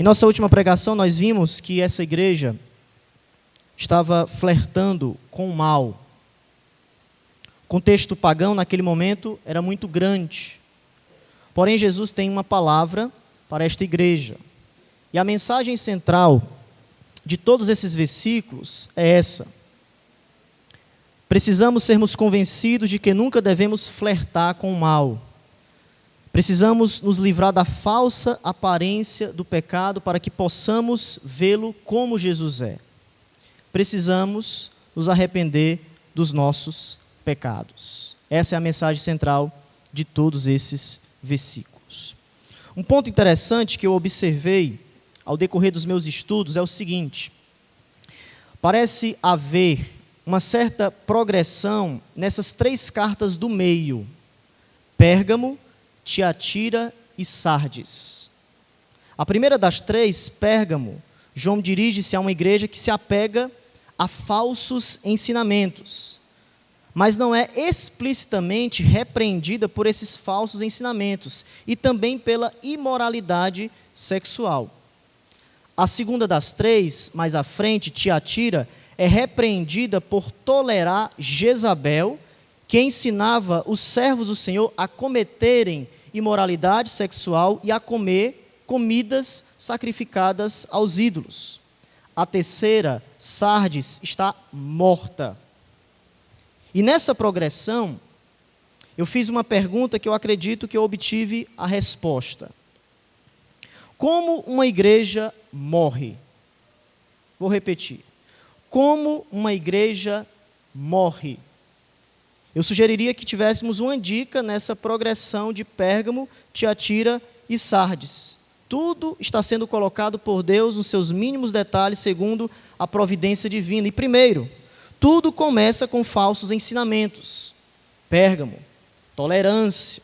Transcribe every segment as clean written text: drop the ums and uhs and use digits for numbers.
Em nossa última pregação, nós vimos que essa igreja estava flertando com o mal. O contexto pagão, naquele momento, era muito grande. Porém, Jesus tem uma palavra para esta igreja. E a mensagem central de todos esses versículos é essa. Precisamos sermos convencidos de que nunca devemos flertar com o mal. Precisamos nos livrar da falsa aparência do pecado para que possamos vê-lo como Jesus é. Precisamos nos arrepender dos nossos pecados. Essa é a mensagem central de todos esses versículos. Um ponto interessante que eu observei ao decorrer dos meus estudos é o seguinte: parece haver uma certa progressão nessas três cartas do meio: Pérgamo, Tiatira e Sardes. A primeira das três, Pérgamo, João dirige-se a uma igreja que se apega a falsos ensinamentos, mas não é explicitamente repreendida por esses falsos ensinamentos e também pela imoralidade sexual. A segunda das três, mais à frente, Tiatira, é repreendida por tolerar Jezabel, que ensinava os servos do Senhor a cometerem imoralidade sexual e a comer comidas sacrificadas aos ídolos. A terceira, Sardes, está morta. E nessa progressão, eu fiz uma pergunta que eu acredito que eu obtive a resposta. Como uma igreja morre? Vou repetir. Como uma igreja morre? Eu sugeriria que tivéssemos uma dica nessa progressão de Pérgamo, Tiatira e Sardes. Tudo está sendo colocado por Deus nos seus mínimos detalhes, segundo a providência divina. E primeiro, tudo começa com falsos ensinamentos. Pérgamo, tolerância.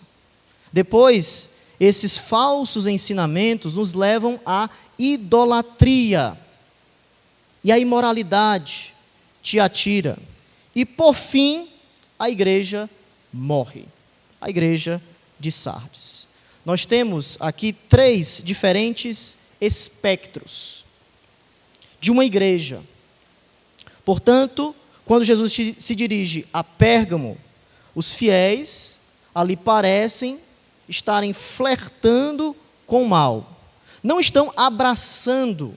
Depois, esses falsos ensinamentos nos levam à idolatria e à imoralidade. Tiatira. E por fim, a igreja morre. A igreja de Sardes. Nós temos aqui três diferentes espectros de uma igreja. Portanto, quando Jesus se dirige a Pérgamo, os fiéis ali parecem estarem flertando com o mal. Não estão abraçando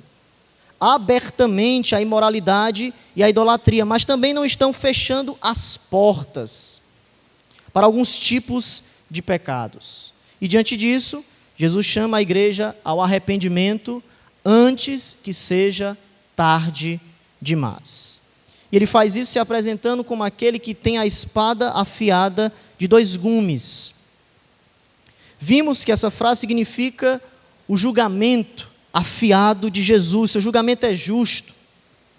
abertamente a imoralidade e a idolatria, mas também não estão fechando as portas para alguns tipos de pecados. E diante disso, Jesus chama a igreja ao arrependimento antes que seja tarde demais. E ele faz isso se apresentando como aquele que tem a espada afiada de dois gumes. Vimos que essa frase significa o julgamento afiado de Jesus. Seu julgamento é justo,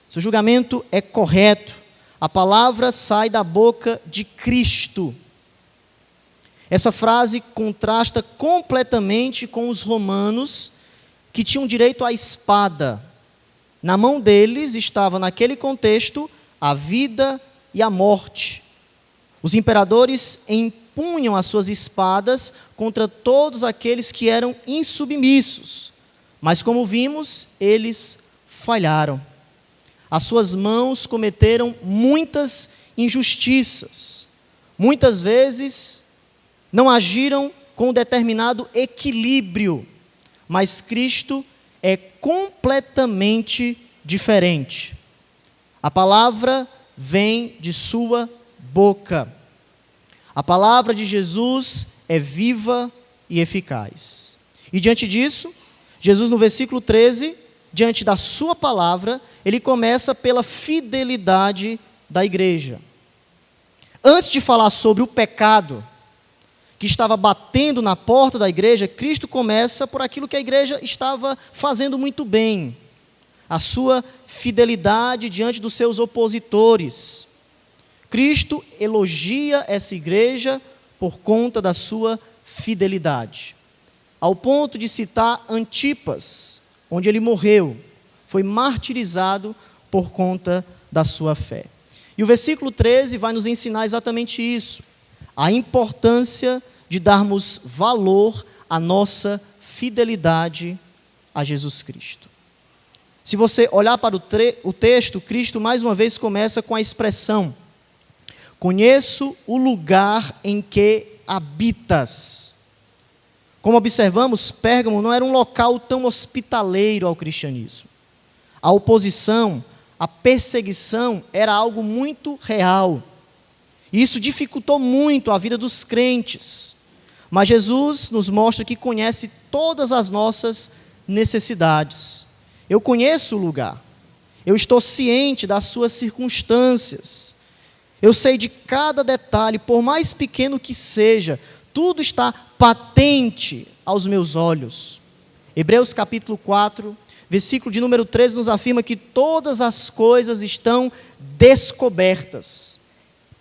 seu julgamento é correto. A palavra sai da boca de Cristo. Essa frase contrasta completamente com os romanos, que tinham direito à espada. Na mão deles estava, naquele contexto, a vida e a morte. Os imperadores empunham as suas espadas contra todos aqueles que eram insubmissos. Mas, como vimos, eles falharam. As suas mãos cometeram muitas injustiças. Muitas vezes não agiram com um determinado equilíbrio. Mas Cristo é completamente diferente. A palavra vem de sua boca. A palavra de Jesus é viva e eficaz. E diante disso, Jesus no versículo 13, diante da sua palavra, ele começa pela fidelidade da igreja. Antes de falar sobre o pecado que estava batendo na porta da igreja, Cristo começa por aquilo que a igreja estava fazendo muito bem. A sua fidelidade diante dos seus opositores. Cristo elogia essa igreja por conta da sua fidelidade. Ao ponto de citar Antipas, onde ele morreu, foi martirizado por conta da sua fé. E o versículo 13 vai nos ensinar exatamente isso. A importância de darmos valor à nossa fidelidade à a Jesus Cristo. Se você olhar para o texto, Cristo mais uma vez começa com a expressão: conheço o lugar em que habitas. Como observamos, Pérgamo não era um local tão hospitaleiro ao cristianismo. A oposição, a perseguição era algo muito real. E isso dificultou muito a vida dos crentes. Mas Jesus nos mostra que conhece todas as nossas necessidades. Eu conheço o lugar. Eu estou ciente das suas circunstâncias. Eu sei de cada detalhe, por mais pequeno que seja, tudo está patente aos meus olhos. Hebreus capítulo 4, versículo de número 13 nos afirma que todas as coisas estão descobertas,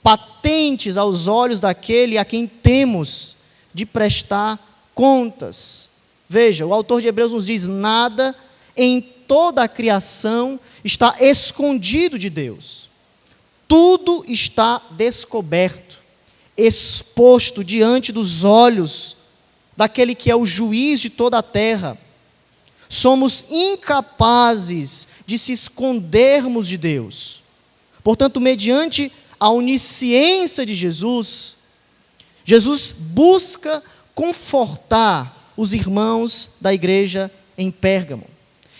patentes aos olhos daquele a quem temos de prestar contas. Veja, o autor de Hebreus nos diz: nada em toda a criação está escondido de Deus. Tudo está descoberto, exposto diante dos olhos daquele que é o juiz de toda a terra. Somos incapazes de se escondermos de Deus. Portanto, mediante a onisciência de Jesus, Jesus busca confortar os irmãos da igreja em Pérgamo.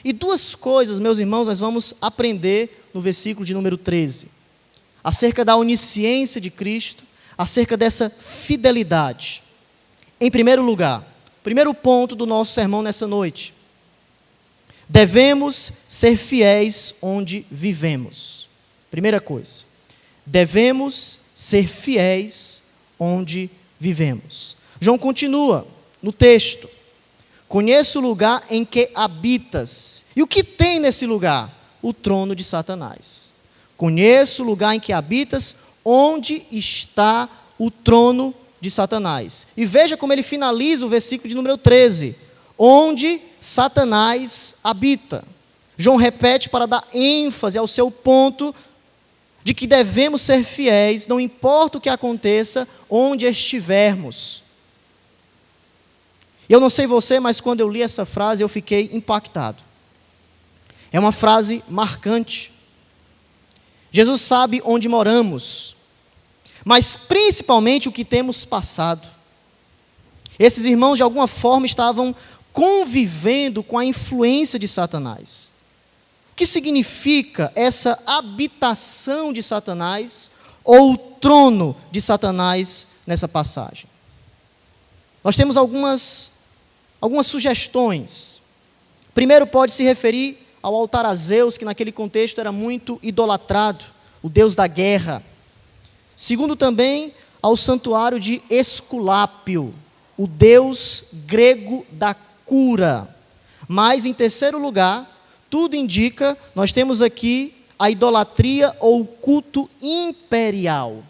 E duas coisas, meus irmãos, nós vamos aprender no versículo de número 13. Acerca da onisciência de Cristo, acerca dessa fidelidade. Em primeiro lugar, primeiro ponto do nosso sermão nessa noite: devemos ser fiéis onde vivemos. Primeira coisa, devemos ser fiéis onde vivemos. João continua no texto: conheço o lugar em que habitas. E o que tem nesse lugar? O trono de Satanás. Conheço o lugar em que habitas, onde está o trono de Satanás. E veja como ele finaliza o versículo de número 13: onde Satanás habita. João repete para dar ênfase ao seu ponto de que devemos ser fiéis, não importa o que aconteça, onde estivermos. Eu não sei você, mas quando eu li essa frase eu fiquei impactado. É uma frase marcante. Jesus sabe onde moramos, mas principalmente o que temos passado. Esses irmãos de alguma forma estavam convivendo com a influência de Satanás. O que significa essa habitação de Satanás ou o trono de Satanás nessa passagem? Nós temos algumas sugestões. Primeiro, pode se referir ao altar a Zeus, que naquele contexto era muito idolatrado, o deus da guerra. Segundo, também ao santuário de Esculápio, o deus grego da cura. Mas, em terceiro lugar, tudo indica, nós temos aqui a idolatria ou culto imperial.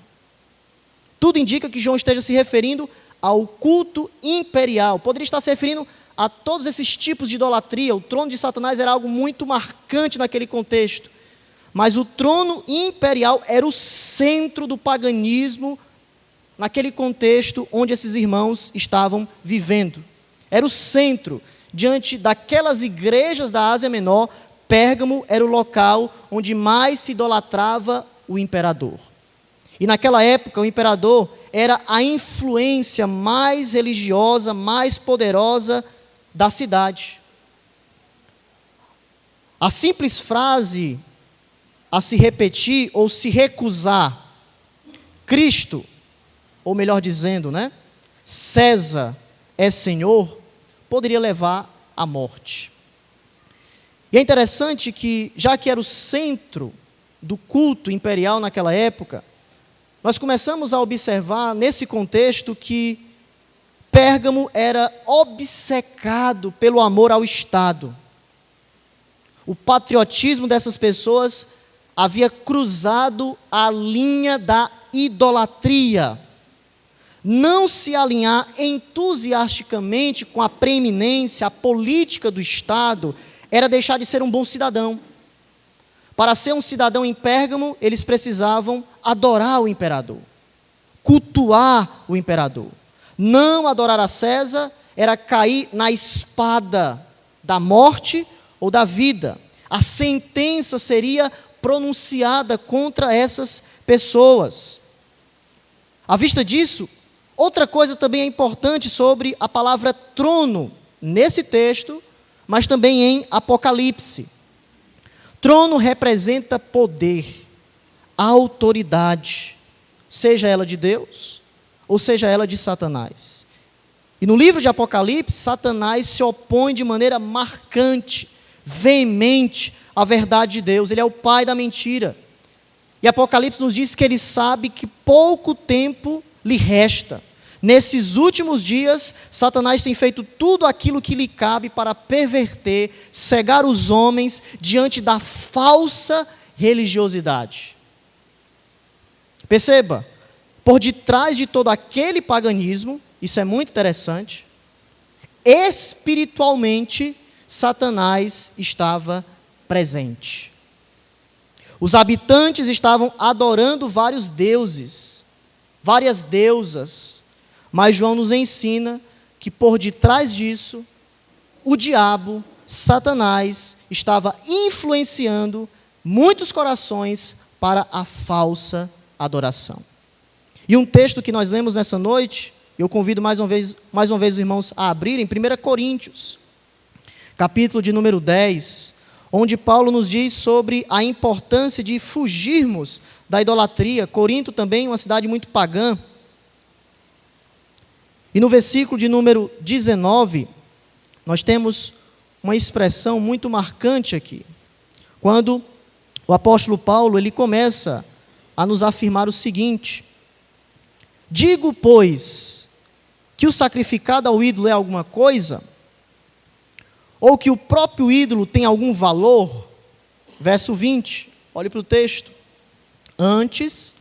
Tudo indica que João esteja se referindo ao culto imperial. Poderia estar se referindo a todos esses tipos de idolatria. O trono de Satanás era algo muito marcante naquele contexto. Mas o trono imperial era o centro do paganismo naquele contexto onde esses irmãos estavam vivendo. Era o centro. Diante daquelas igrejas da Ásia Menor, Pérgamo era o local onde mais se idolatrava o imperador. E naquela época o imperador era a influência mais religiosa, mais poderosa da cidade. A simples frase a se repetir ou se recusar, Cristo, ou melhor dizendo, César é Senhor, poderia levar à morte. E é interessante que, já que era o centro do culto imperial naquela época, nós começamos a observar nesse contexto que Pérgamo era obcecado pelo amor ao Estado. O patriotismo dessas pessoas havia cruzado a linha da idolatria. Não se alinhar entusiasticamente com a preeminência, a política do Estado, era deixar de ser um bom cidadão. Para ser um cidadão em Pérgamo, eles precisavam adorar o imperador, cultuar o imperador. Não adorar a César era cair na espada da morte ou da vida. A sentença seria pronunciada contra essas pessoas. À vista disso, outra coisa também é importante sobre a palavra trono, nesse texto, mas também em Apocalipse. Trono representa poder, autoridade, seja ela de Deus ou seja ela de Satanás. E no livro de Apocalipse, Satanás se opõe de maneira marcante, veemente, à verdade de Deus. Ele é o pai da mentira. E Apocalipse nos diz que ele sabe que pouco tempo lhe resta. Nesses últimos dias, Satanás tem feito tudo aquilo que lhe cabe para perverter, cegar os homens diante da falsa religiosidade. Perceba, por detrás de todo aquele paganismo, isso é muito interessante, espiritualmente, Satanás estava presente. Os habitantes estavam adorando vários deuses, várias deusas, mas João nos ensina que por detrás disso, o diabo, Satanás, estava influenciando muitos corações para a falsa adoração. E um texto que nós lemos nessa noite, eu convido mais uma vez os irmãos a abrirem, 1 Coríntios, capítulo de número 10, onde Paulo nos diz sobre a importância de fugirmos da idolatria. Corinto também é uma cidade muito pagã. E no versículo de número 19, nós temos uma expressão muito marcante aqui. Quando o apóstolo Paulo, ele começa a nos afirmar o seguinte: digo, pois, que o sacrificado ao ídolo é alguma coisa? Ou que o próprio ídolo tem algum valor? Verso 20, olhe para o texto. Antes,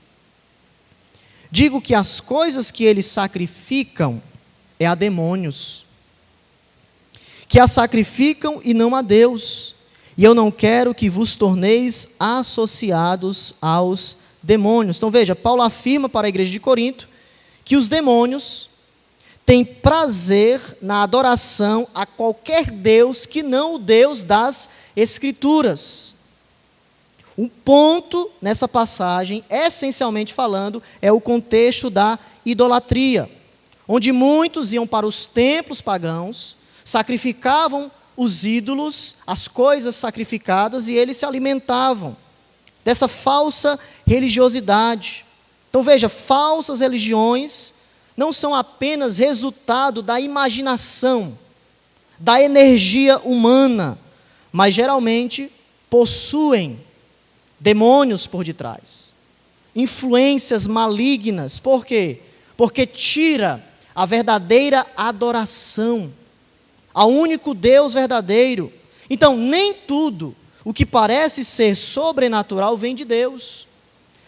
digo que as coisas que eles sacrificam é a demônios, que as sacrificam e não a Deus, e eu não quero que vos torneis associados aos demônios. Então veja, Paulo afirma para a igreja de Corinto que os demônios têm prazer na adoração a qualquer Deus que não o Deus das Escrituras. O ponto nessa passagem, essencialmente falando, é o contexto da idolatria, onde muitos iam para os templos pagãos, sacrificavam os ídolos, as coisas sacrificadas, e eles se alimentavam dessa falsa religiosidade. Então veja, falsas religiões não são apenas resultado da imaginação, da energia humana, mas geralmente possuem demônios por detrás, influências malignas. Por quê? Porque tira a verdadeira adoração ao único Deus verdadeiro. Então, nem tudo o que parece ser sobrenatural vem de Deus.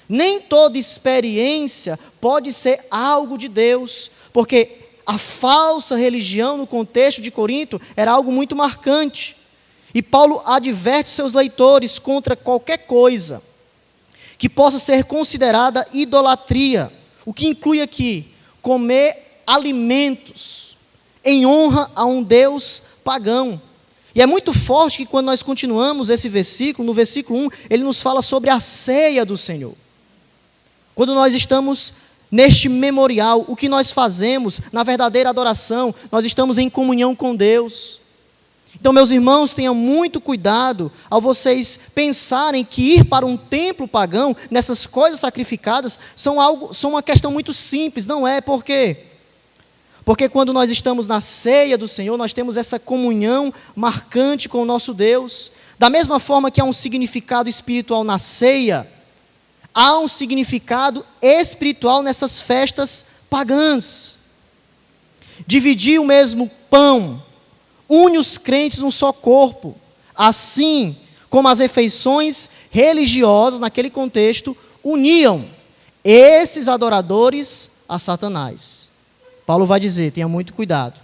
Nem toda experiência pode ser algo de Deus, porque a falsa religião no contexto de Corinto era algo muito marcante. E Paulo adverte seus leitores contra qualquer coisa que possa ser considerada idolatria, o que inclui aqui comer alimentos em honra a um Deus pagão. E é muito forte que quando nós continuamos esse versículo, no versículo 1, ele nos fala sobre a ceia do Senhor. Quando nós estamos neste memorial, o que nós fazemos na verdadeira adoração, nós estamos em comunhão com Deus. Então, meus irmãos, tenham muito cuidado ao vocês pensarem que ir para um templo pagão, nessas coisas sacrificadas, são uma questão muito simples. Não é. Por quê? Porque quando nós estamos na ceia do Senhor, nós temos essa comunhão marcante com o nosso Deus. Da mesma forma que há um significado espiritual na ceia, há um significado espiritual nessas festas pagãs. Dividir o mesmo pão une os crentes num só corpo, assim como as refeições religiosas, naquele contexto, uniam esses adoradores a Satanás. Paulo vai dizer, tenha muito cuidado.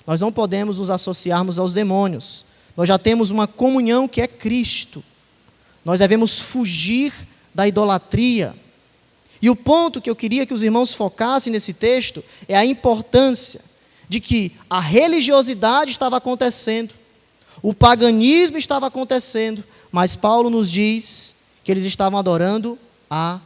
Nós não podemos nos associarmos aos demônios. Nós já temos uma comunhão que é Cristo. Nós devemos fugir da idolatria. E o ponto que eu queria que os irmãos focassem nesse texto é a importância de que a religiosidade estava acontecendo. O paganismo estava acontecendo, mas Paulo nos diz que eles estavam adorando a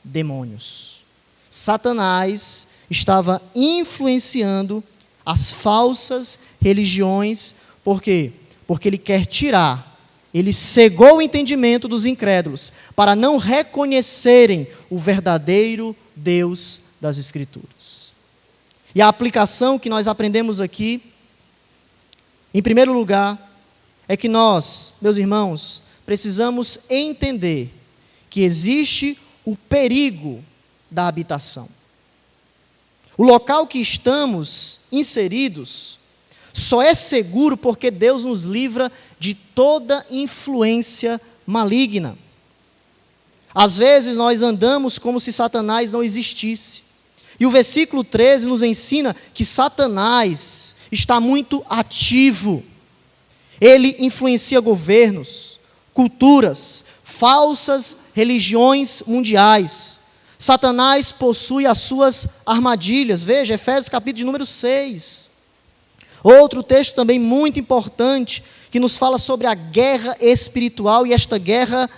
demônios. Satanás estava influenciando as falsas religiões. Por quê? Porque ele quer tirar, ele cegou o entendimento dos incrédulos para não reconhecerem o verdadeiro Deus das Escrituras. E a aplicação que nós aprendemos aqui, em primeiro lugar, é que nós, meus irmãos, precisamos entender que existe o perigo da habitação. O local que estamos inseridos só é seguro porque Deus nos livra de toda influência maligna. Às vezes nós andamos como se Satanás não existisse. E o versículo 13 nos ensina que Satanás está muito ativo. Ele influencia governos, culturas, falsas religiões mundiais. Satanás possui as suas armadilhas. Veja, Efésios capítulo de número 6. Outro texto também muito importante, que nos fala sobre a guerra espiritual, e esta guerra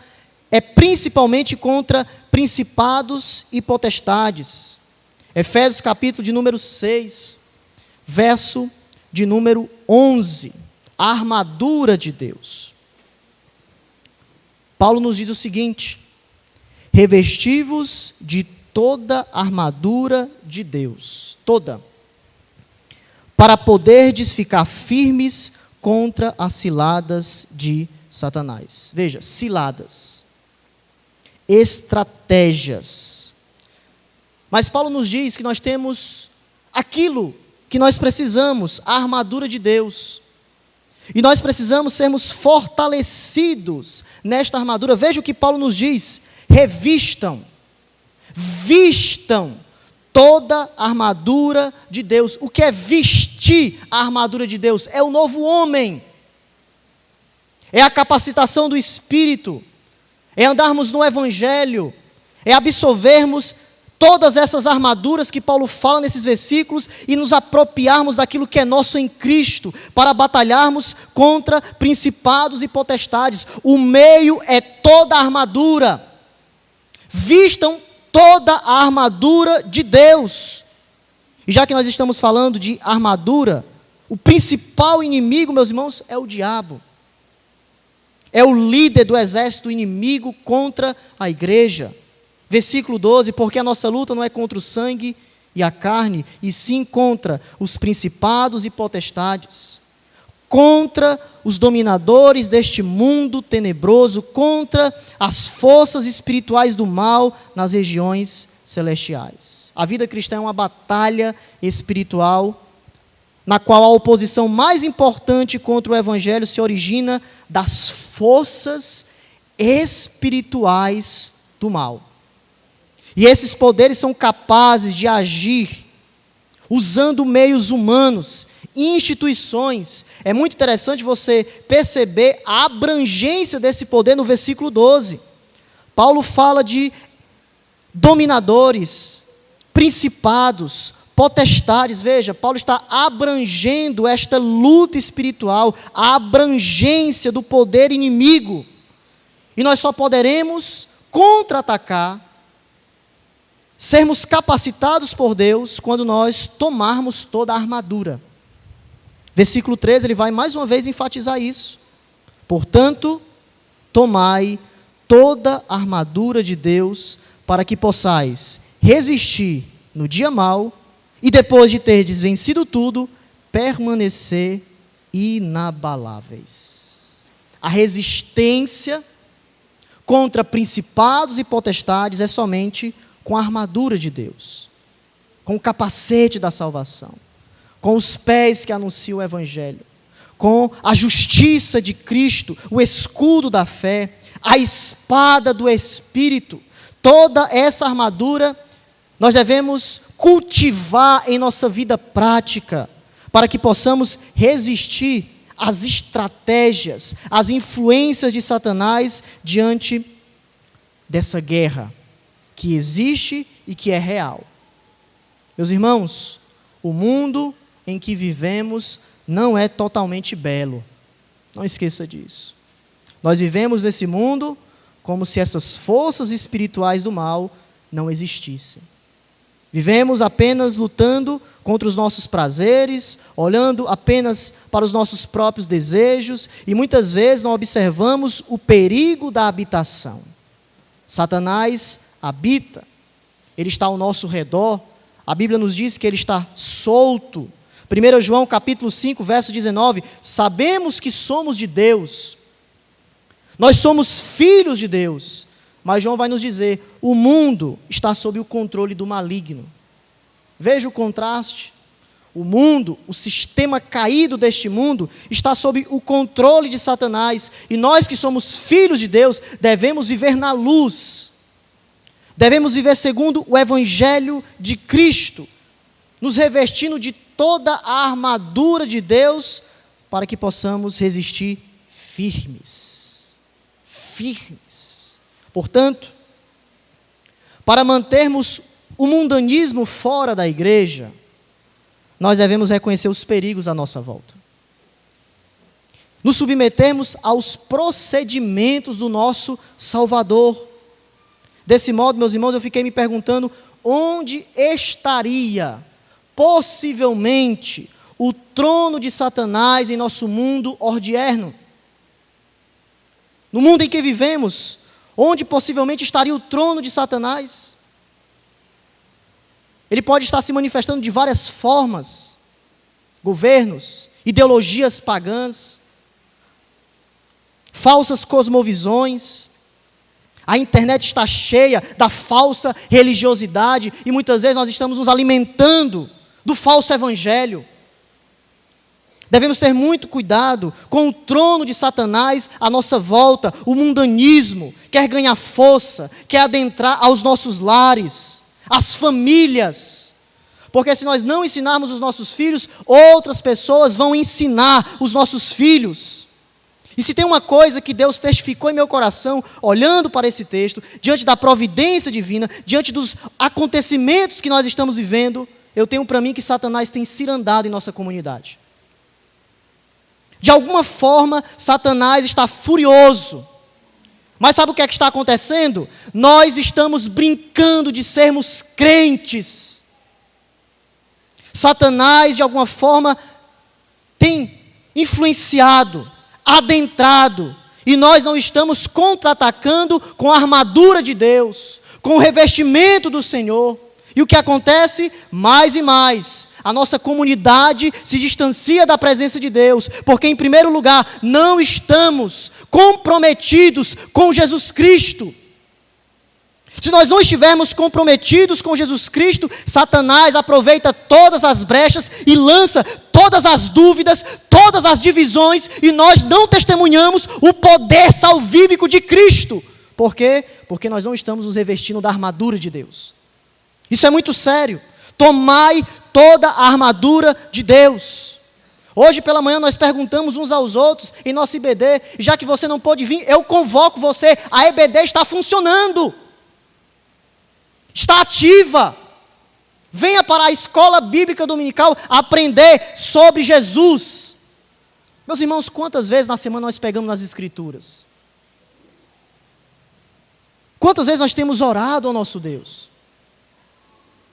é principalmente contra principados e potestades. Efésios capítulo de número 6, verso de número 11. A armadura de Deus. Paulo nos diz o seguinte: revesti-vos de toda a armadura de Deus, toda, para poderdes ficar firmes contra as ciladas de Satanás. Veja, ciladas, estratégias. Mas Paulo nos diz que nós temos aquilo que nós precisamos, a armadura de Deus. E nós precisamos sermos fortalecidos nesta armadura. Veja o que Paulo nos diz: revistam, vistam toda a armadura de Deus. O que é vestir a armadura de Deus? É o novo homem, é a capacitação do Espírito, é andarmos no Evangelho, é absorvermos todas essas armaduras que Paulo fala nesses versículos e nos apropriarmos daquilo que é nosso em Cristo, para batalharmos contra principados e potestades. O meio é toda a armadura. Vistam toda a armadura de Deus. E já que nós estamos falando de armadura, o principal inimigo, meus irmãos, é o diabo. É o líder do exército inimigo contra a igreja. Versículo 12: porque a nossa luta não é contra o sangue e a carne, e sim contra os principados e potestades, contra os dominadores deste mundo tenebroso, contra as forças espirituais do mal nas regiões celestiais. A vida cristã é uma batalha espiritual, na qual a oposição mais importante contra o Evangelho se origina das forças espirituais do mal. E esses poderes são capazes de agir usando meios humanos, instituições. É muito interessante você perceber a abrangência desse poder no versículo 12. Paulo fala de dominadores, principados, potestades. Veja, Paulo está abrangendo esta luta espiritual, a abrangência do poder inimigo. E nós só poderemos contra-atacar, sermos capacitados por Deus, quando nós tomarmos toda a armadura. Versículo 13, ele vai mais uma vez enfatizar isso. Portanto, tomai toda a armadura de Deus, para que possais resistir no dia mau, e depois de terdes vencido tudo, permanecer inabaláveis. A resistência contra principados e potestades é somente com a armadura de Deus, com o capacete da salvação, com os pés que anunciam o Evangelho, com a justiça de Cristo, o escudo da fé, a espada do Espírito. Toda essa armadura nós devemos cultivar em nossa vida prática, para que possamos resistir às estratégias, às influências de Satanás diante dessa guerra que existe e que é real. Meus irmãos, o mundo em que vivemos não é totalmente belo. Não esqueça disso. Nós vivemos nesse mundo como se essas forças espirituais do mal não existissem. Vivemos apenas lutando contra os nossos prazeres, olhando apenas para os nossos próprios desejos e muitas vezes não observamos o perigo da habitação. Satanás habita, ele está ao nosso redor. A Bíblia nos diz que ele está solto. 1 João capítulo 5, verso 19, sabemos que somos de Deus, nós somos filhos de Deus, mas João vai nos dizer, o mundo está sob o controle do maligno. Veja o contraste, o mundo, o sistema caído deste mundo, está sob o controle de Satanás, e nós que somos filhos de Deus, devemos viver na luz, devemos viver segundo o Evangelho de Cristo, nos revestindo de toda a armadura de Deus, para que possamos resistir firmes. Firmes. Portanto, para mantermos o mundanismo fora da igreja, nós devemos reconhecer os perigos à nossa volta. Nos submetermos aos procedimentos do nosso Salvador. Desse modo, meus irmãos, eu fiquei me perguntando onde estaria possivelmente o trono de Satanás em nosso mundo ordierno. No mundo em que vivemos, onde possivelmente estaria o trono de Satanás? Ele pode estar se manifestando de várias formas, governos, ideologias pagãs, falsas cosmovisões. A internet está cheia da falsa religiosidade e muitas vezes nós estamos nos alimentando do falso evangelho. Devemos ter muito cuidado com o trono de Satanás à nossa volta. O mundanismo quer ganhar força, quer adentrar aos nossos lares, às famílias. Porque se nós não ensinarmos os nossos filhos, outras pessoas vão ensinar os nossos filhos. E se tem uma coisa que Deus testificou em meu coração, olhando para esse texto, diante da providência divina, diante dos acontecimentos que nós estamos vivendo, eu tenho para mim que Satanás tem cirandado em nossa comunidade. De alguma forma, Satanás está furioso. Mas sabe o que é que está acontecendo? Nós estamos brincando de sermos crentes. Satanás, de alguma forma, tem influenciado, adentrado, e nós não estamos contra-atacando com a armadura de Deus, com o revestimento do Senhor. E o que acontece? Mais e mais, a nossa comunidade se distancia da presença de Deus, porque em primeiro lugar, não estamos comprometidos com Jesus Cristo. Se nós não estivermos comprometidos com Jesus Cristo, Satanás aproveita todas as brechas e lança todas as dúvidas, todas as divisões, e nós não testemunhamos o poder salvífico de Cristo. Por quê? Porque nós não estamos nos revestindo da armadura de Deus. Isso é muito sério. Tomai toda a armadura de Deus. Hoje pela manhã nós perguntamos uns aos outros em nosso IBD, e já que você não pôde vir, eu convoco você, a EBD está funcionando. Está ativa. Venha para a escola bíblica dominical aprender sobre Jesus. Meus irmãos, quantas vezes na semana nós pegamos nas escrituras? Quantas vezes nós temos orado ao nosso Deus?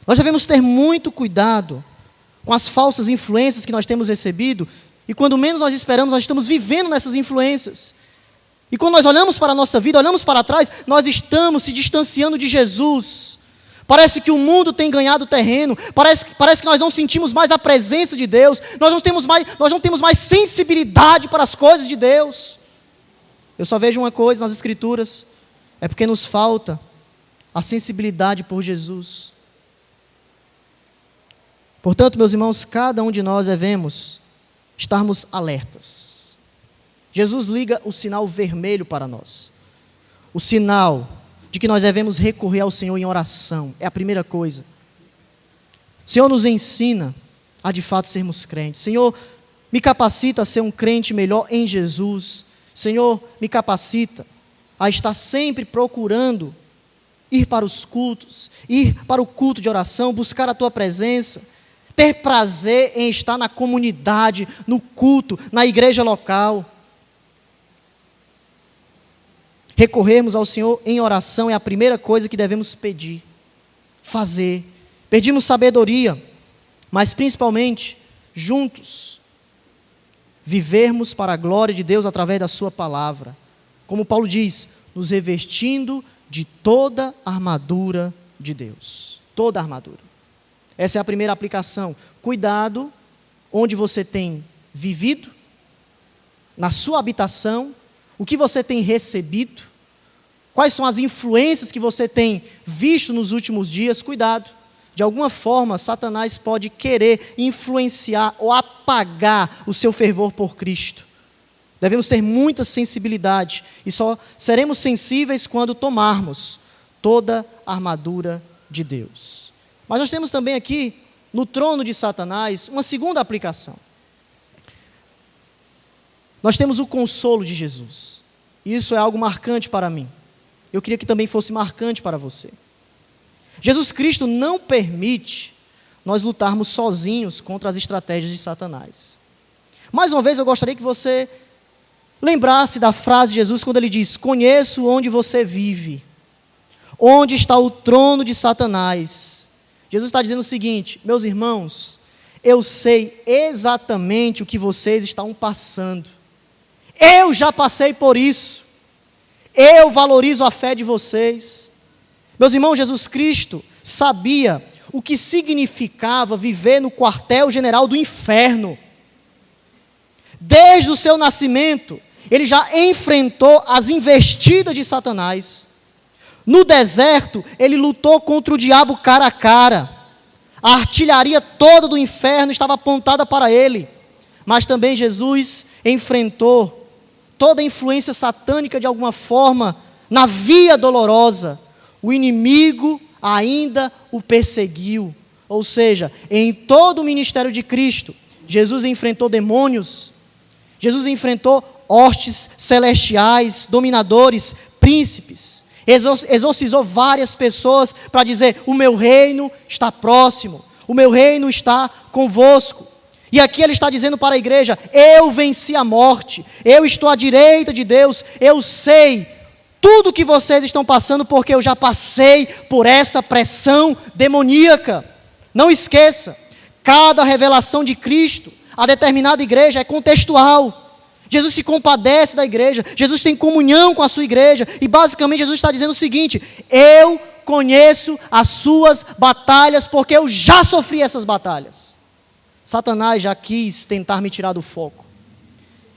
Nós devemos ter muito cuidado com as falsas influências que nós temos recebido, e quando menos nós esperamos, nós estamos vivendo nessas influências. E quando nós olhamos para a nossa vida, olhamos para trás, nós estamos se distanciando de Jesus. Parece que o mundo tem ganhado terreno, parece que nós não sentimos mais a presença de Deus, nós não temos mais sensibilidade para as coisas de Deus. Eu só vejo uma coisa nas Escrituras, é porque nos falta a sensibilidade por Jesus. Portanto, meus irmãos, cada um de nós devemos estarmos alertas. Jesus liga o sinal vermelho para nós. O sinal de que nós devemos recorrer ao Senhor em oração. É a primeira coisa. O Senhor nos ensina a de fato sermos crentes. Senhor, me capacita a ser um crente melhor em Jesus. Senhor, me capacita a estar sempre procurando ir para os cultos, ir para o culto de oração, buscar a Tua presença, ter prazer em estar na comunidade, no culto, na igreja local. Recorrermos ao Senhor em oração é a primeira coisa que devemos pedir, fazer. Pedimos sabedoria, mas principalmente, juntos, vivermos para a glória de Deus através da sua palavra. Como Paulo diz, nos revestindo de toda a armadura de Deus. Toda a armadura. Essa é a primeira aplicação. Cuidado onde você tem vivido, na sua habitação, o que você tem recebido, quais são as influências que você tem visto nos últimos dias. Cuidado. De alguma forma, Satanás pode querer influenciar ou apagar o seu fervor por Cristo. Devemos ter muita sensibilidade e só seremos sensíveis quando tomarmos toda a armadura de Deus. Mas nós temos também aqui, no trono de Satanás, uma segunda aplicação. Nós temos o consolo de Jesus. Isso é algo marcante para mim. Eu queria que também fosse marcante para você. Jesus Cristo não permite nós lutarmos sozinhos contra as estratégias de Satanás. Mais uma vez, eu gostaria que você lembrasse da frase de Jesus quando ele diz: conheço onde você vive, onde está o trono de Satanás. Jesus está dizendo o seguinte: meus irmãos, eu sei exatamente o que vocês estão passando. Eu já passei por isso. Eu valorizo a fé de vocês. Meus irmãos, Jesus Cristo sabia o que significava viver no quartel-general do inferno. Desde o seu nascimento, ele já enfrentou as investidas de Satanás. No deserto, ele lutou contra o diabo cara a cara. A artilharia toda do inferno estava apontada para ele. Mas também Jesus enfrentou toda a influência satânica de alguma forma na via dolorosa. O inimigo ainda o perseguiu. Ou seja, em todo o ministério de Cristo, Jesus enfrentou demônios, Jesus enfrentou hostes celestiais, dominadores, príncipes, exorcizou várias pessoas para dizer: o meu reino está próximo, o meu reino está convosco. E aqui ele está dizendo para a igreja: eu venci a morte, eu estou à direita de Deus, eu sei tudo que vocês estão passando, porque eu já passei por essa pressão demoníaca. Não esqueça, cada revelação de Cristo a determinada igreja é contextual. Jesus se compadece da igreja, Jesus tem comunhão com a sua igreja, e basicamente Jesus está dizendo o seguinte: eu conheço as suas batalhas, porque eu já sofri essas batalhas. Satanás já quis tentar me tirar do foco.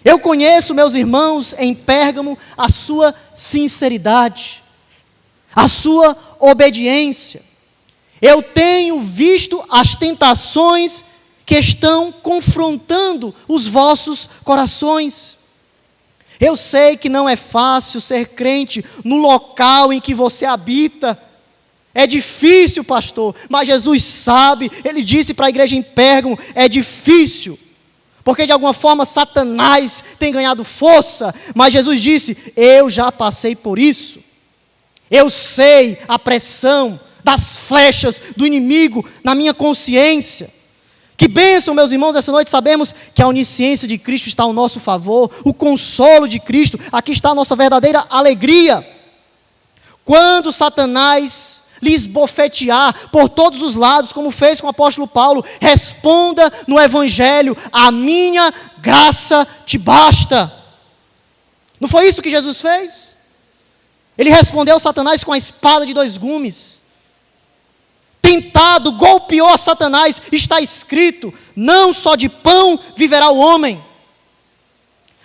Eu conheço, meus irmãos, em Pérgamo, a sua sinceridade, a sua obediência. Eu tenho visto as tentações que estão confrontando os vossos corações. Eu sei que não é fácil ser crente no local em que você habita. É difícil, pastor, mas Jesus sabe. Ele disse para a igreja em Pérgamo: é difícil, porque de alguma forma Satanás tem ganhado força, mas Jesus disse: eu já passei por isso. Eu sei a pressão das flechas do inimigo na minha consciência. Que bênção, meus irmãos, essa noite sabemos que a onisciência de Cristo está ao nosso favor, o consolo de Cristo, aqui está a nossa verdadeira alegria. Quando Satanás lhe esbofetear por todos os lados, como fez com o apóstolo Paulo, responda no Evangelho: a minha graça te basta. Não foi isso que Jesus fez? Ele respondeu a Satanás com a espada de dois gumes. Tentado, golpeou a Satanás. Está escrito: não só de pão viverá o homem.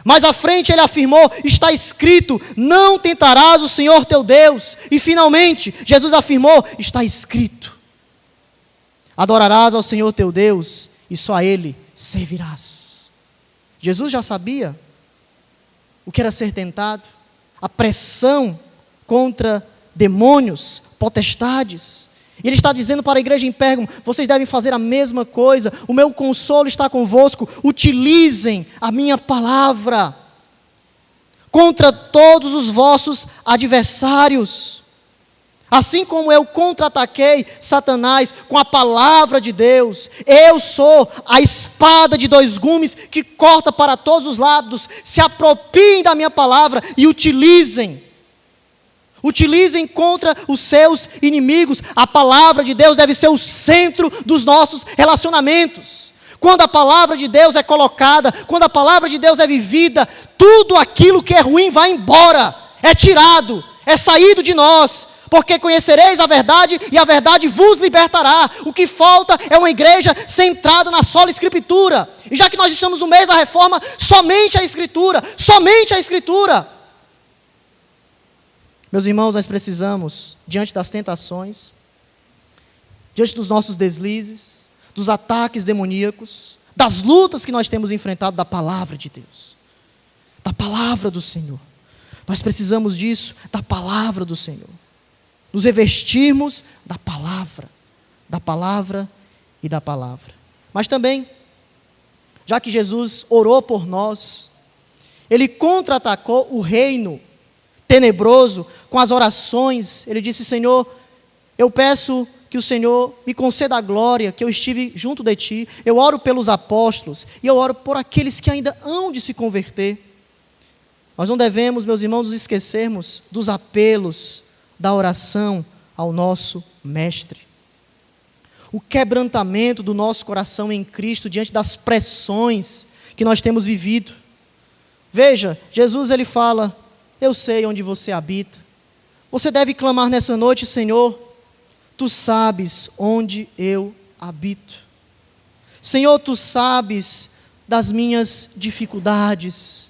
Mais à frente ele afirmou: está escrito, não tentarás o Senhor teu Deus. E finalmente, Jesus afirmou: está escrito, adorarás ao Senhor teu Deus e só a Ele servirás. Jesus já sabia o que era ser tentado, a pressão contra demônios, potestades. E ele está dizendo para a igreja em Pérgamo: vocês devem fazer a mesma coisa, o meu consolo está convosco, utilizem a minha palavra contra todos os vossos adversários. Assim como eu contra-ataquei Satanás com a palavra de Deus, eu sou a espada de dois gumes que corta para todos os lados. Se apropriem da minha palavra e utilizem Utilizem contra os seus inimigos. A palavra de Deus deve ser o centro dos nossos relacionamentos. Quando a palavra de Deus é colocada, quando a palavra de Deus é vivida, tudo aquilo que é ruim vai embora, é tirado, é saído de nós. Porque conhecereis a verdade e a verdade vos libertará. O que falta é uma igreja centrada na sola Escritura. E já que nós estamos no mês da reforma, somente a Escritura, somente a Escritura. Meus irmãos, nós precisamos, diante das tentações, diante dos nossos deslizes, dos ataques demoníacos, das lutas que nós temos enfrentado, da palavra de Deus, da palavra do Senhor. Nós precisamos disso, da palavra do Senhor. Nos revestirmos da palavra e da palavra. Mas também, já que Jesus orou por nós, Ele contra-atacou o reino tenebroso com as orações. Ele disse: Senhor, eu peço que o Senhor me conceda a glória, que eu estive junto de Ti. Eu oro pelos apóstolos e eu oro por aqueles que ainda hão de se converter. Nós não devemos, meus irmãos, nos esquecermos dos apelos da oração ao nosso Mestre. O quebrantamento do nosso coração em Cristo diante das pressões que nós temos vivido. Veja, Jesus ele fala: eu sei onde você habita. Você deve clamar nessa noite: Senhor, Tu sabes onde eu habito. Senhor, Tu sabes das minhas dificuldades.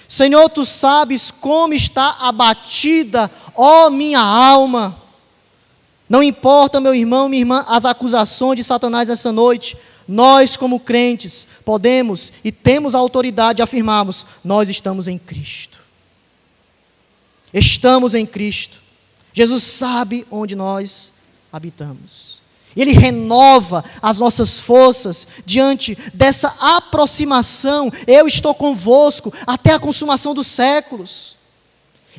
Senhor, Tu sabes como está abatida, ó minha alma. Não importa, meu irmão, minha irmã, as acusações de Satanás essa noite. Nós, como crentes, podemos e temos a autoridade de afirmarmos: nós estamos em Cristo. Estamos em Cristo. Jesus sabe onde nós habitamos. Ele renova as nossas forças diante dessa aproximação. Eu estou convosco até a consumação dos séculos.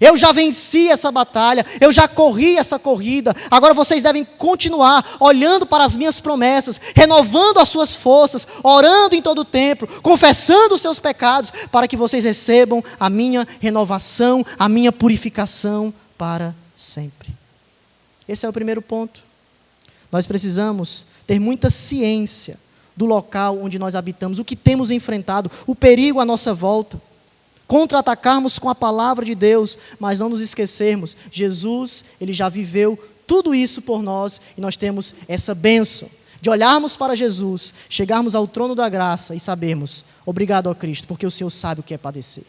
Eu já venci essa batalha, eu já corri essa corrida. Agora vocês devem continuar olhando para as minhas promessas, renovando as suas forças, orando em todo o tempo, confessando os seus pecados, para que vocês recebam a minha renovação, a minha purificação para sempre. Esse é o primeiro ponto. Nós precisamos ter muita ciência do local onde nós habitamos, o que temos enfrentado, o perigo à nossa volta. Contra-atacarmos com a palavra de Deus, mas não nos esquecermos: Jesus, Ele já viveu tudo isso por nós, e nós temos essa bênção de olharmos para Jesus, chegarmos ao trono da graça e sabermos: obrigado ao Cristo, porque o Senhor sabe o que é padecer.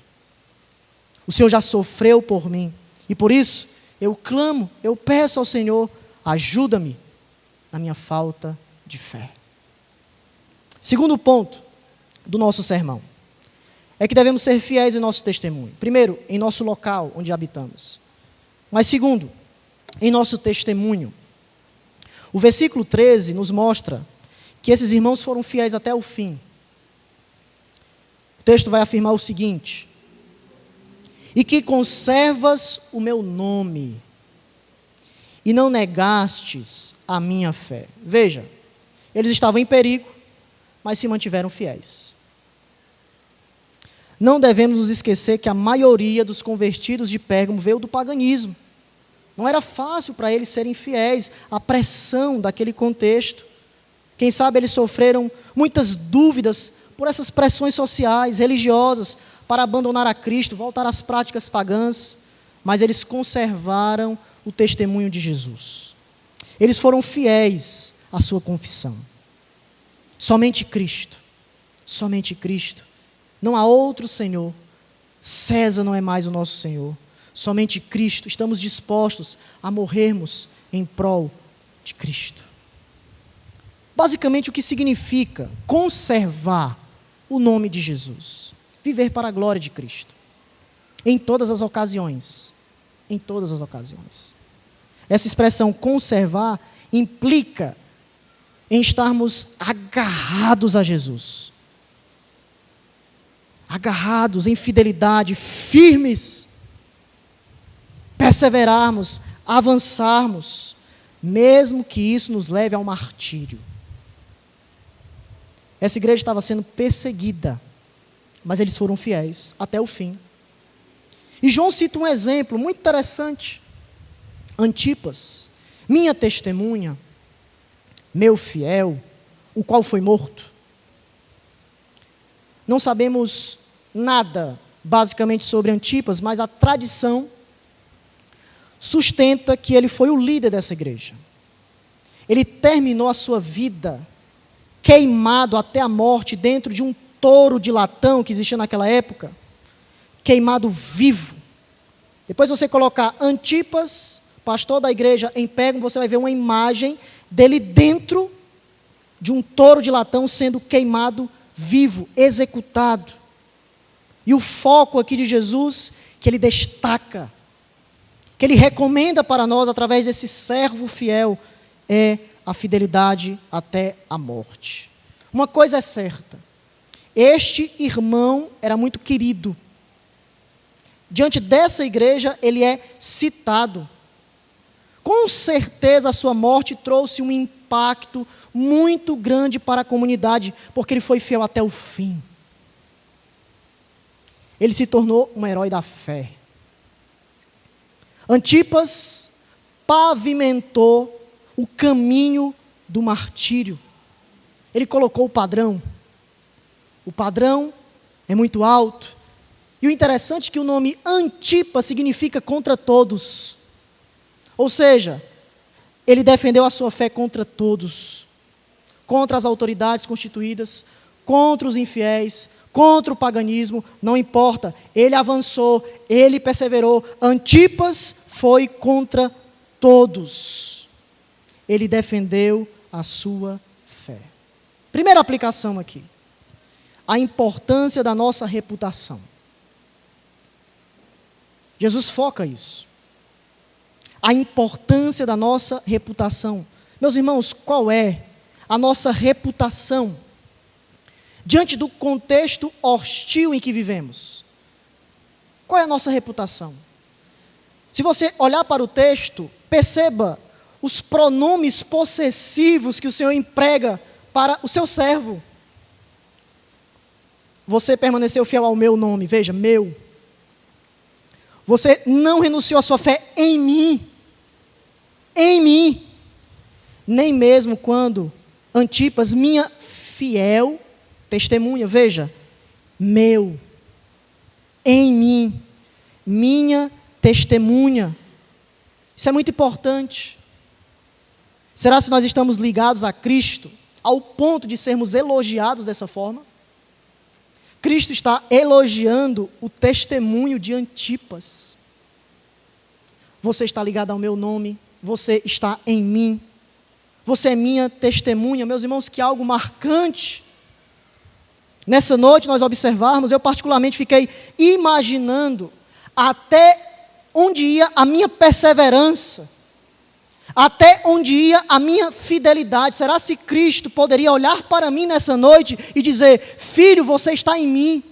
O Senhor já sofreu por mim, e por isso eu clamo, eu peço ao Senhor: ajuda-me na minha falta de fé. Segundo ponto do nosso sermão é que devemos ser fiéis em nosso testemunho. Primeiro, em nosso local onde habitamos. Mas segundo, em nosso testemunho. O versículo 13 nos mostra que esses irmãos foram fiéis até o fim. O texto vai afirmar o seguinte: e que conservas o meu nome, e não negastes a minha fé. Veja, eles estavam em perigo, mas se mantiveram fiéis. Não devemos nos esquecer que a maioria dos convertidos de Pérgamo veio do paganismo. Não era fácil para eles serem fiéis à pressão daquele contexto. Quem sabe eles sofreram muitas dúvidas por essas pressões sociais, religiosas, para abandonar a Cristo, voltar às práticas pagãs, mas eles conservaram o testemunho de Jesus. Eles foram fiéis à sua confissão. Somente Cristo. Somente Cristo. Não há outro Senhor. César não é mais o nosso Senhor. Somente Cristo. Estamos dispostos a morrermos em prol de Cristo. Basicamente, o que significa conservar o nome de Jesus? Viver para a glória de Cristo. Em todas as ocasiões. Em todas as ocasiões. Essa expressão conservar implica em estarmos agarrados a Jesus. Agarrados em fidelidade, firmes, perseverarmos, avançarmos, mesmo que isso nos leve ao martírio. Essa igreja estava sendo perseguida, mas eles foram fiéis até o fim. E João cita um exemplo muito interessante. Antipas, minha testemunha, meu fiel, o qual foi morto. Não sabemos nada, basicamente, sobre Antipas, mas a tradição sustenta que ele foi o líder dessa igreja. Ele terminou a sua vida queimado até a morte dentro de um touro de latão que existia naquela época, queimado vivo. Depois você colocar Antipas, pastor da igreja, em Pérgamo, você vai ver uma imagem dele dentro de um touro de latão sendo queimado vivo, executado. E o foco aqui de Jesus, que ele destaca, que ele recomenda para nós através desse servo fiel, é a fidelidade até a morte. Uma coisa é certa, este irmão era muito querido. Diante dessa igreja, ele é citado. Com certeza a sua morte trouxe um impacto muito grande para a comunidade, porque ele foi fiel até o fim. Ele se tornou um herói da fé. Antipas pavimentou o caminho do martírio. Ele colocou o padrão. O padrão é muito alto. E o interessante é que o nome Antipas significa contra todos. Ou seja, ele defendeu a sua fé contra todos. Contra as autoridades constituídas, contra os infiéis, contra o paganismo, não importa. Ele avançou, ele perseverou. Antipas foi contra todos. Ele defendeu a sua fé. Primeira aplicação aqui. A importância da nossa reputação. Jesus foca isso. A importância da nossa reputação. Meus irmãos, qual é a nossa reputação diante do contexto hostil em que vivemos? Qual é a nossa reputação? Se você olhar para o texto, perceba os pronomes possessivos que o Senhor emprega para o seu servo. Você permaneceu fiel ao meu nome, veja, meu. Você não renunciou à sua fé em mim. Em mim. Nem mesmo quando Antipas, minha fiel testemunha, veja, meu, em mim, minha testemunha. Isso é muito importante. Será se nós estamos ligados a Cristo, ao ponto de sermos elogiados dessa forma? Cristo está elogiando o testemunho de Antipas. Você está ligado ao meu nome, você está em mim, você é minha testemunha. Meus irmãos, que algo marcante. Nessa noite nós observarmos, eu particularmente fiquei imaginando até onde ia a minha perseverança, até onde ia a minha fidelidade. Será se Cristo poderia olhar para mim nessa noite e dizer: filho, você está em mim.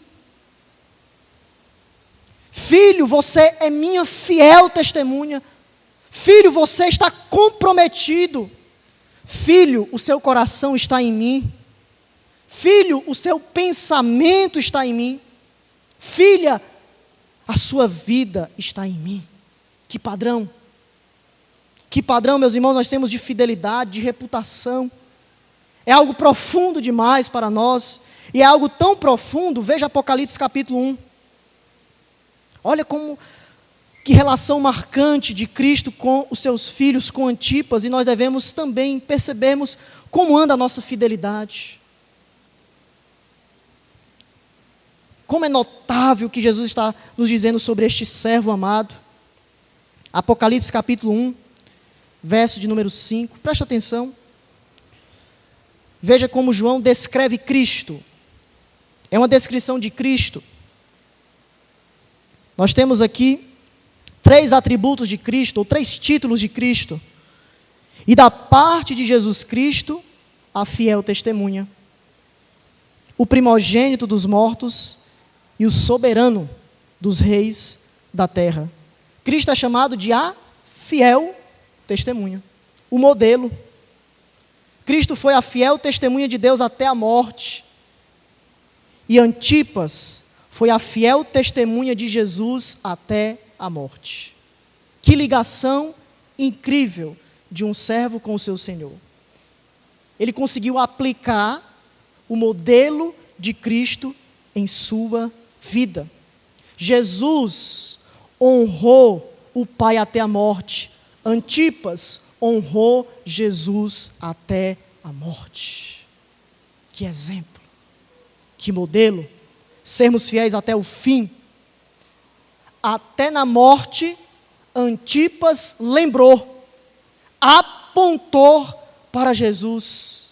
Filho, você é minha fiel testemunha. Filho, você está comprometido. Filho, o seu coração está em mim. Filho, o seu pensamento está em mim. Filha, a sua vida está em mim. Que padrão! Que padrão, meus irmãos, nós temos de fidelidade, de reputação. É algo profundo demais para nós. E é algo tão profundo, veja Apocalipse capítulo 1. Olha que relação marcante de Cristo com os seus filhos, com Antipas. E nós devemos também percebermos como anda a nossa fidelidade. Como é notável o que Jesus está nos dizendo sobre este servo amado. Apocalipse capítulo 1. Verso de número 5, presta atenção. Veja como João descreve Cristo. É uma descrição de Cristo. Nós temos aqui 3 atributos de Cristo, ou 3 títulos de Cristo. E da parte de Jesus Cristo, a fiel testemunha, o primogênito dos mortos e o soberano dos reis da terra. Cristo é chamado de a fiel testemunha, o modelo. Cristo foi a fiel testemunha de Deus até a morte. E Antipas foi a fiel testemunha de Jesus até a morte. Que ligação incrível de um servo com o seu senhor. Ele conseguiu aplicar o modelo de Cristo em sua vida. Jesus honrou o Pai até a morte. Antipas honrou Jesus até a morte. Que exemplo, que modelo. Sermos fiéis até o fim. Até na morte, Antipas lembrou, apontou para Jesus.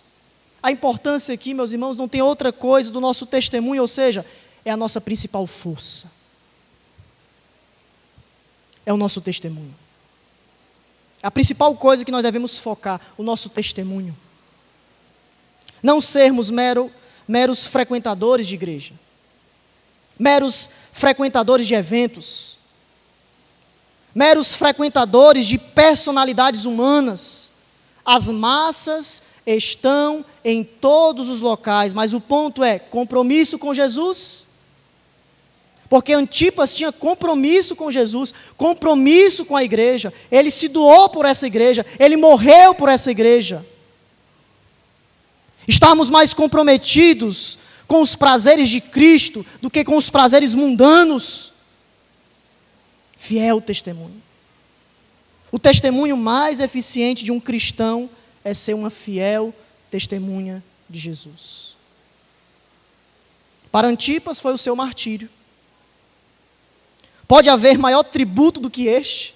A importância aqui, meus irmãos, não tem outra coisa do nosso testemunho, ou seja, é a nossa principal força. É o nosso testemunho. A principal coisa que nós devemos focar, o nosso testemunho. Não sermos meros frequentadores de igreja, meros frequentadores de eventos, meros frequentadores de personalidades humanas. As massas estão em todos os locais, mas o ponto é compromisso com Jesus. Porque Antipas tinha compromisso com Jesus, compromisso com a igreja. Ele se doou por essa igreja, ele morreu por essa igreja. Estarmos mais comprometidos com os prazeres de Cristo do que com os prazeres mundanos. Fiel testemunho. O testemunho mais eficiente de um cristão é ser uma fiel testemunha de Jesus. Para Antipas foi o seu martírio. Pode haver maior tributo do que este?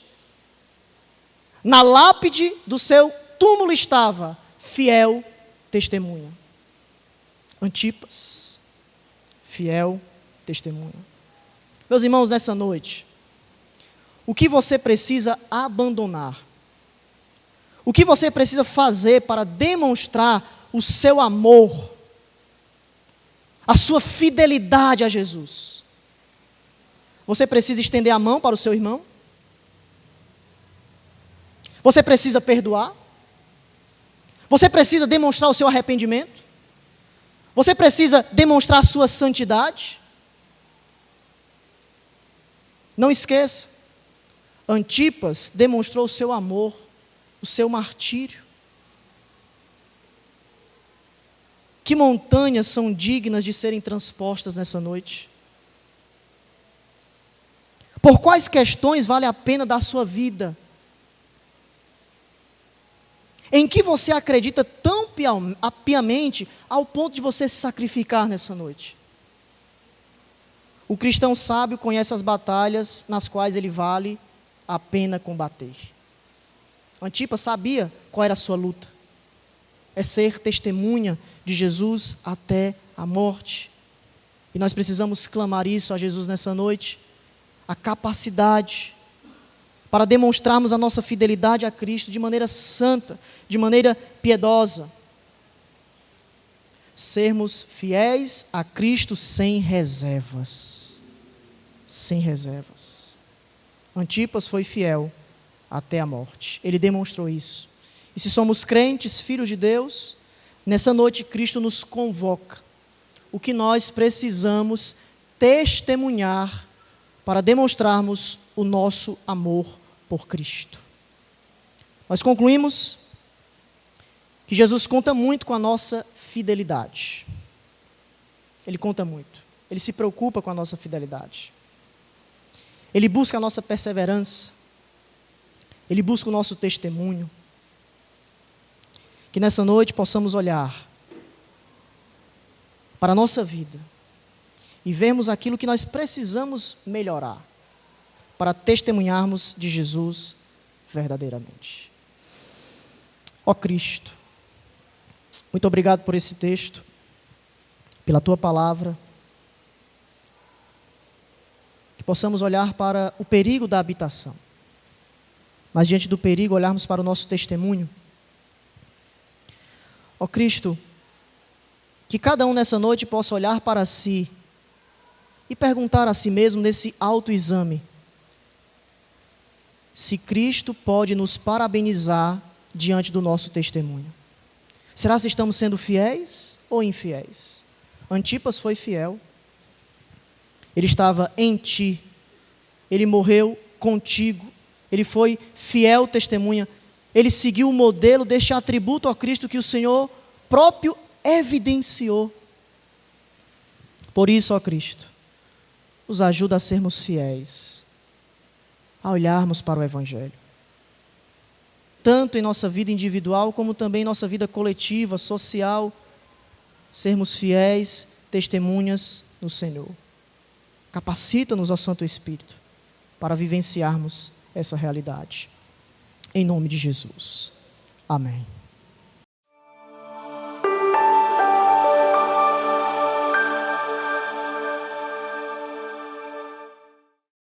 Na lápide do seu túmulo estava fiel testemunha. Antipas, fiel testemunha. Meus irmãos, nessa noite, o que você precisa abandonar? O que você precisa fazer para demonstrar o seu amor, a sua fidelidade a Jesus? Você precisa estender a mão para o seu irmão? Você precisa perdoar? Você precisa demonstrar o seu arrependimento? Você precisa demonstrar a sua santidade? Não esqueça, Antipas demonstrou o seu amor, o seu martírio. Que montanhas são dignas de serem transpostas nessa noite? Por quais questões vale a pena dar sua vida? Em que você acredita tão piamente ao ponto de você se sacrificar nessa noite? O cristão sábio conhece as batalhas nas quais ele vale a pena combater. Antipas sabia qual era a sua luta. É ser testemunha de Jesus até a morte. E nós precisamos clamar isso a Jesus nessa noite. A capacidade para demonstrarmos a nossa fidelidade a Cristo de maneira santa, de maneira piedosa. Sermos fiéis a Cristo sem reservas. Sem reservas. Antipas foi fiel até a morte. Ele demonstrou isso. E se somos crentes, filhos de Deus, nessa noite Cristo nos convoca. O que nós precisamos testemunhar para demonstrarmos o nosso amor por Cristo. Nós concluímos que Jesus conta muito com a nossa fidelidade. Ele conta muito. Ele se preocupa com a nossa fidelidade. Ele busca a nossa perseverança. Ele busca o nosso testemunho. Que nessa noite possamos olhar para a nossa vida e vermos aquilo que nós precisamos melhorar para testemunharmos de Jesus verdadeiramente. Ó Cristo, muito obrigado por esse texto, pela Tua palavra, que possamos olhar para o perigo da habitação, mas diante do perigo olharmos para o nosso testemunho. Ó Cristo, que cada um nessa noite possa olhar para si e perguntar a si mesmo nesse autoexame, se Cristo pode nos parabenizar diante do nosso testemunho. Será se estamos sendo fiéis ou infiéis? Antipas foi fiel. Ele estava em ti. Ele morreu contigo. ele foi fiel testemunha, ele seguiu o modelo deste atributo a Cristo que o Senhor próprio evidenciou. Por isso, ó Cristo, nos ajuda a sermos fiéis, a olharmos para o Evangelho, tanto em nossa vida individual, como também em nossa vida coletiva, social, sermos fiéis testemunhas no Senhor. Capacita-nos, ó Santo Espírito, para vivenciarmos essa realidade. Em nome de Jesus. Amém.